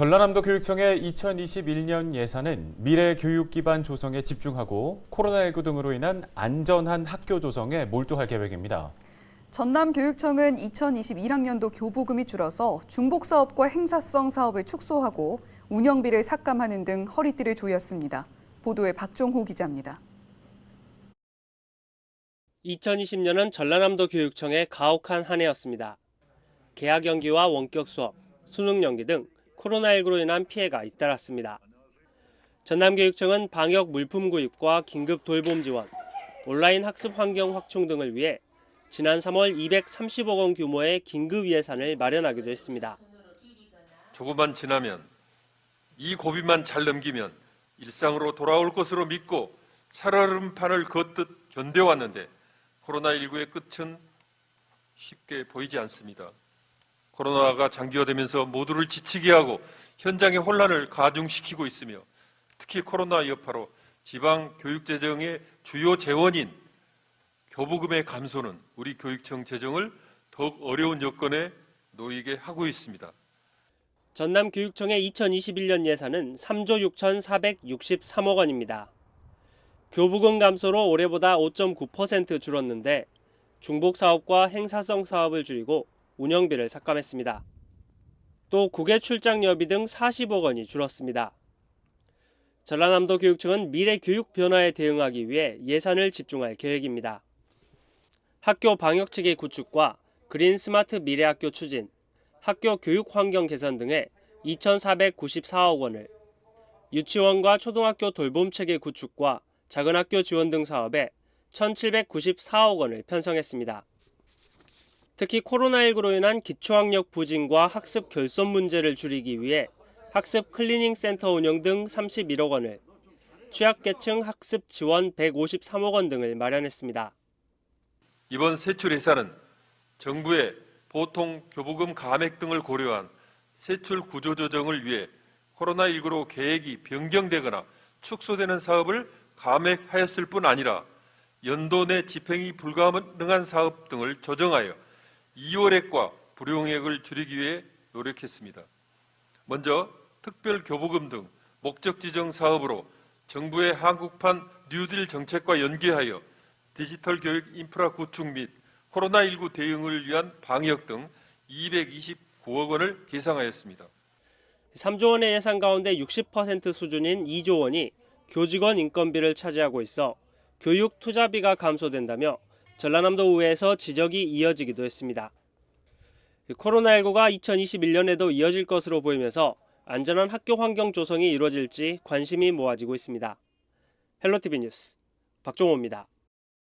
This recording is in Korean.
전라남도 교육청의 2021년 예산은 미래 교육 기반 조성에 집중하고 코로나19 등으로 인한 안전한 학교 조성에 몰두할 계획입니다. 전남교육청은 2021학년도 교부금이 줄어서 중복사업과 행사성 사업을 축소하고 운영비를 삭감하는 등 허리띠를 조였습니다. 보도에 박종호 기자입니다. 2020년은 전라남도 교육청의 가혹한 한 해였습니다. 개학 연기와 원격 수업, 수능 연기 등 코로나19로 인한 피해가 잇따랐습니다. 전남교육청은 방역 물품 구입과 긴급 돌봄 지원, 온라인 학습 환경 확충 등을 위해 지난 3월 230억 원 규모의 긴급 예산을 마련하기도 했습니다. 조금만 지나면 이 고비만 잘 넘기면 일상으로 돌아올 것으로 믿고 살얼음판을 걷듯 견뎌왔는데 코로나19의 끝은 쉽게 보이지 않습니다. 코로나가 장기화되면서 모두를 지치게 하고 현장의 혼란을 가중시키고 있으며 특히 코로나 여파로 지방 교육 재정의 주요 재원인 교부금의 감소는 우리 교육청 재정을 더욱 어려운 여건에 놓이게 하고 있습니다. 전남교육청의 2021년 예산은 3조 6,463억 원입니다. 교부금 감소로 올해보다 5.9% 줄었는데 중복사업과 행사성 사업을 줄이고 운영비를 삭감했습니다. 또 국외 출장 여비 등 40억 원이 줄었습니다. 전라남도 교육청은 미래 교육 변화에 대응하기 위해 예산을 집중할 계획입니다. 학교 방역체계 구축과 그린 스마트 미래학교 추진, 학교 교육 환경 개선 등에 2,494억 원을, 유치원과 초등학교 돌봄체계 구축과 작은 학교 지원 등 사업에 1,794억 원을 편성했습니다. 특히 코로나19로 인한 기초학력 부진과 학습 결손 문제를 줄이기 위해 학습 클리닝 센터 운영 등 31억 원을, 취약계층 학습 지원 153억 원 등을 마련했습니다. 이번 세출 예산은 정부의 보통 교부금 감액 등을 고려한 세출 구조 조정을 위해 코로나19로 계획이 변경되거나 축소되는 사업을 감액하였을 뿐 아니라 연도 내 집행이 불가능한 사업 등을 조정하여 이월액과 불용액을 줄이기 위해 노력했습니다. 먼저 특별 교부금 등 목적 지정 사업으로 정부의 한국판 뉴딜 정책과 연계하여 디지털 교육 인프라 구축 및 코로나19 대응을 위한 방역 등 229억 원을 계상하였습니다. 3조 원의 예산 가운데 60% 수준인 2조 원이 교직원 인건비를 차지하고 있어 교육 투자비가 감소된다며 전라남도 의회에서 지적이 이어지기도 했습니다. 코로나19가 2021년에도 이어질 것으로 보이면서 안전한 학교 환경 조성이 이루어질지 관심이 모아지고 있습니다. 헬로티비 뉴스 박종호입니다.